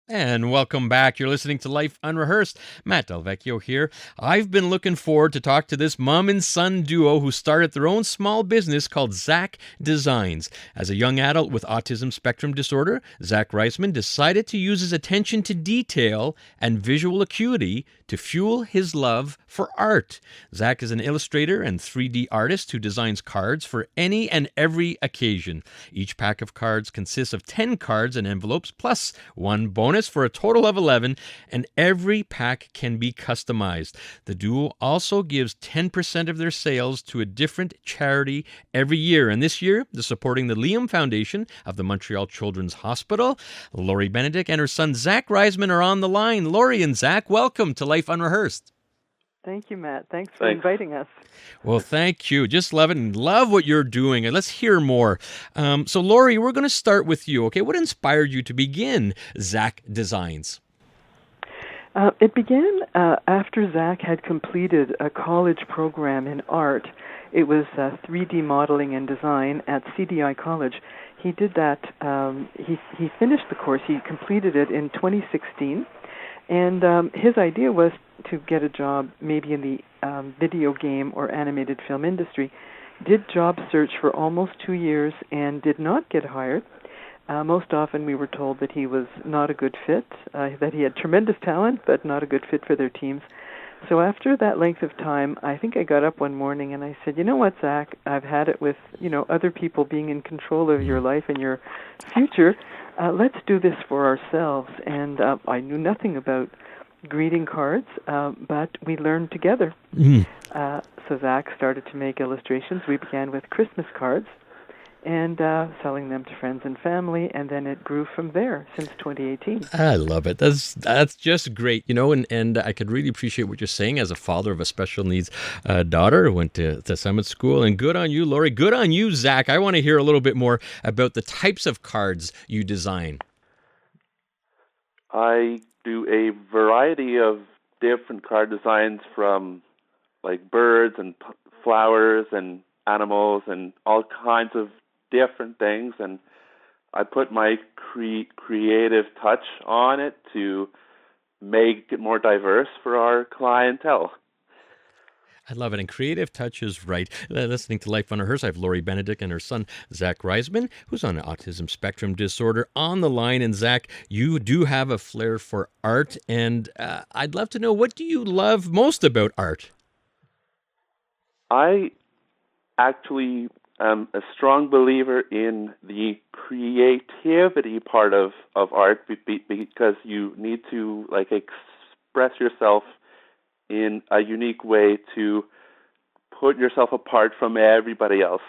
And welcome back. You're listening to Life Unrehearsed. Matt Delvecchio here. I've been looking forward to talk to this mom and son duo who started their own small business called Zach Designs. As a young adult with autism spectrum disorder, Zach Reisman decided to use his attention to detail and visual acuity to fuel his love for art. Zach is an illustrator and 3D artist who designs cards for any and every occasion. Each pack of cards consists of 10 cards and envelopes plus one bonus for a total of 11, and every pack can be customized. The duo also gives 10% of their sales to a different charity every year, and this year they're supporting the Liam Foundation of the Montreal Children's Hospital. Lori Benedict and her son Zach Reisman are on the line. Lori and Zach, welcome to Life Unrehearsed. Thank you, Matt. Thanks for inviting us. Well, thank you. Just love it and love what you're doing. And let's hear more. So, Lori, we're going to start with you. Okay, what inspired you to begin Zach Designs? It began after Zach had completed a college program in art. It was 3D modeling and design at CDI College. He did that. He finished the course. He completed it in 2016. And his idea was to get a job maybe in the video game or animated film industry. Did job search for almost 2 years and did not get hired. Most often we were told that he was not a good fit, that he had tremendous talent, but not a good fit for their teams. So after that length of time, I think I got up one morning and I said, you know what, Zach, I've had it with, other people being in control of your life and your future. Let's do this for ourselves. And I knew nothing about greeting cards, but we learned together. So Zach started to make illustrations. We began with Christmas cards and selling them to friends and family, and then it grew from there since 2018. I love it. That's just great, and I could really appreciate what you're saying as a father of a special needs daughter who went to Summit School. And good on you, Lori. Good on you, Zach. I want to hear a little bit more about the types of cards you design. I do a variety of different card designs from like birds and flowers and animals and all kinds of different things, and I put my creative touch on it to make it more diverse for our clientele. I love it. And creative touch is right. Listening to Life Unrehearsed, I have Lori Benedict and her son, Zach Reisman, who's on autism spectrum disorder, on the line. And Zach, you do have a flair for art. And I'd love to know, what do you love most about art? I actually am a strong believer in the creativity part of art because you need to express yourself in a unique way to put yourself apart from everybody else.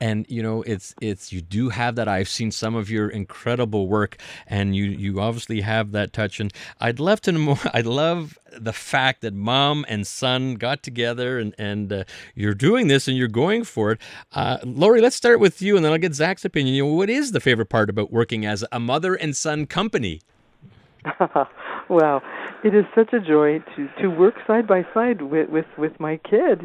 And it's you do have that. I've seen some of your incredible work, and you obviously have that touch. And I'd love to know more. I love the fact that mom and son got together, and you're doing this and you're going for it. Lori, let's start with you, and then I'll get Zach's opinion. What is the favorite part about working as a mother and son company? Wow. It is such a joy to work side by side with my kid,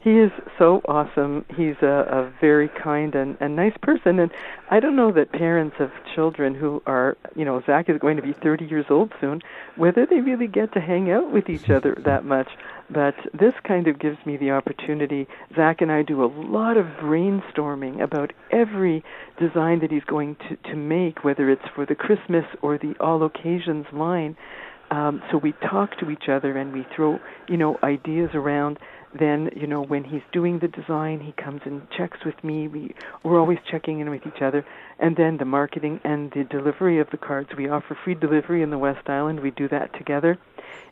He is so awesome. He's a very kind and nice person. And I don't know that parents of children who are, Zach is going to be 30 years old soon, whether they really get to hang out with each other that much. But this kind of gives me the opportunity. Zach and I do a lot of brainstorming about every design that he's going to make, whether it's for the Christmas or the all occasions line. So we talk to each other and we throw, ideas around. Then, when he's doing the design, he comes and checks with me. We're always checking in with each other. And then the marketing and the delivery of the cards. We offer free delivery in the West Island. We do that together.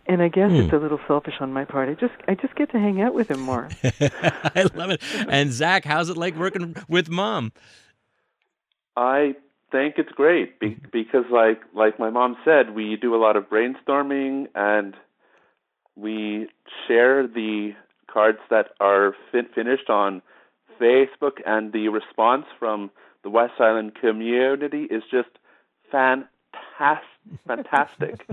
And I guess it's a little selfish on my part. I just get to hang out with him more. I love it. And Zach, how's it like working with mom? I think it's great because, like my mom said, we do a lot of brainstorming and we share the cards that are finished on Facebook, and the response from the West Island community is just fantastic. fantastic.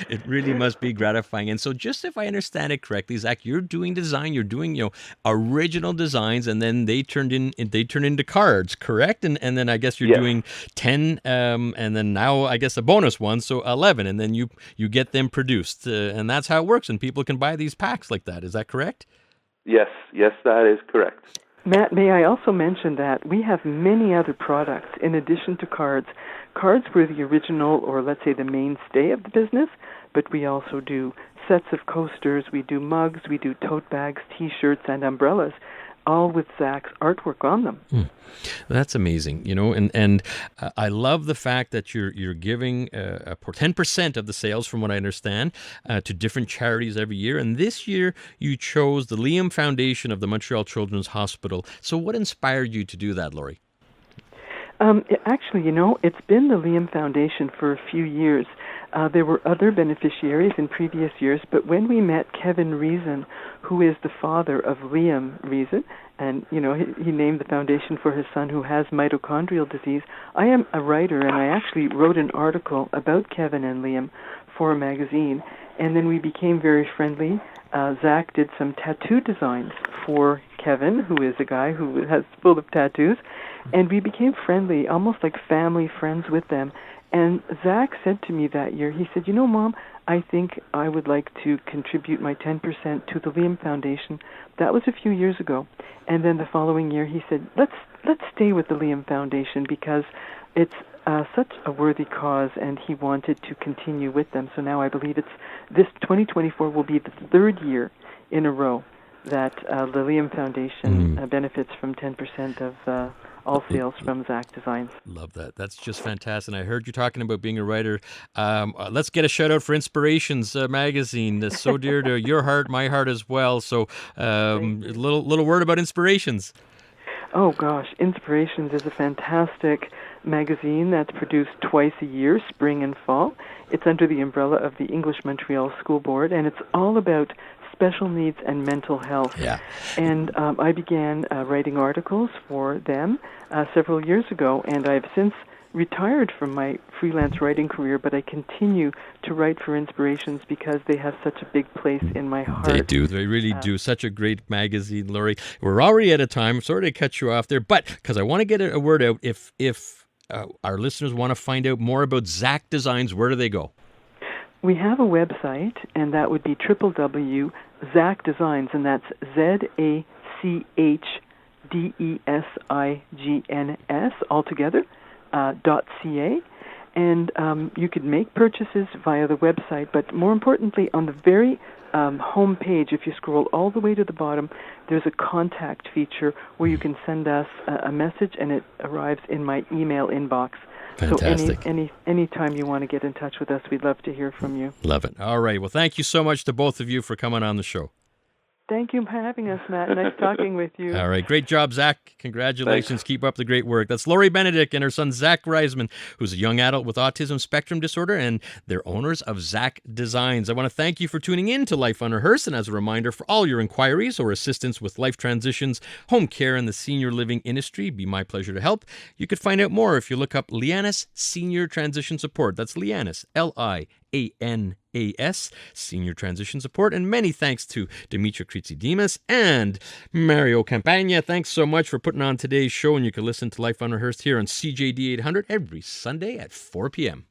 It really must be gratifying. And so, just if I understand it correctly, Zach, you're doing design, you're doing original designs, and then they turn into cards, correct? And then I guess you're Yes. doing 10, and then now I guess a bonus one, so 11, and then you get them produced, and that's how it works. And people can buy these packs like that. Is that correct? Yes, that is correct. Matt, may I also mention that we have many other products in addition to cards. Cards were the original, or let's say the mainstay of the business, but we also do sets of coasters, we do mugs, we do tote bags, T-shirts, and umbrellas, all with Zach's artwork on them. That's amazing, and I love the fact that you're giving 10% of the sales, from what I understand, to different charities every year. And this year you chose the Liam Foundation of the Montreal Children's Hospital. So what inspired you to do that, Laurie? Actually, it's been the Liam Foundation for a few years. There were other beneficiaries in previous years, but when we met Kevin Reisman, who is the father of Liam Reisman, and, he named the foundation for his son who has mitochondrial disease, I am a writer, and I actually wrote an article about Kevin and Liam for a magazine, and then we became very friendly. Zach did some tattoo designs for Kevin, who is a guy who has full of tattoos, and we became friendly, almost like family friends with them. And Zach said to me that year, he said, Mom, I think I would like to contribute my 10% to the Liam Foundation. That was a few years ago. And then the following year he said, let's stay with the Liam Foundation because it's such a worthy cause, and he wanted to continue with them. So now I believe this 2024 will be the third year in a row that the Liam Foundation benefits from 10% of all sales from Zach Designs. Love that. That's just fantastic. And I heard you talking about being a writer. Let's get a shout out for Inspirations magazine. That's so dear to your heart, my heart as well. So a little word about Inspirations. Oh gosh, Inspirations is a fantastic magazine that's produced twice a year, spring and fall. It's under the umbrella of the English Montreal School Board, and it's all about special needs and mental health. Yeah. And I began writing articles for them several years ago, and I've since retired from my freelance writing career, but I continue to write for Inspirations because they have such a big place in my heart. They do. They really do. Such a great magazine, Laurie. We're already out of time. Sorry to cut you off there, but because I want to get a word out, if our listeners want to find out more about Zach Designs, where do they go? We have a website, and that would be www.Zach Designs, and that's ZACHDESIGNS altogether, .ca. And you could make purchases via the website, but more importantly, on the very home page, if you scroll all the way to the bottom, there's a contact feature where you can send us a message, and it arrives in my email inbox. Fantastic. So any time you want to get in touch with us, we'd love to hear from you. Love it. All right. Well, thank you so much to both of you for coming on the show. Thank you for having us, Matt. Nice talking with you. All right. Great job, Zach. Congratulations. Thanks. Keep up the great work. That's Laurie Benedict and her son, Zach Reisman, who's a young adult with autism spectrum disorder, and they're owners of Zach Designs. I want to thank you for tuning in to Life Unrehearsed. And as a reminder, for all your inquiries or assistance with life transitions, home care, and the senior living industry, it'd be my pleasure to help. You could find out more if you look up Lianas Senior Transition Support. That's Lianas, Lianas, Senior Transition Support. And many thanks to Dimitra Kritsi-Dimas and Mario Campagna. Thanks so much for putting on today's show, and you can listen to Life Unrehearsed here on CJD 800 every Sunday at 4 p.m.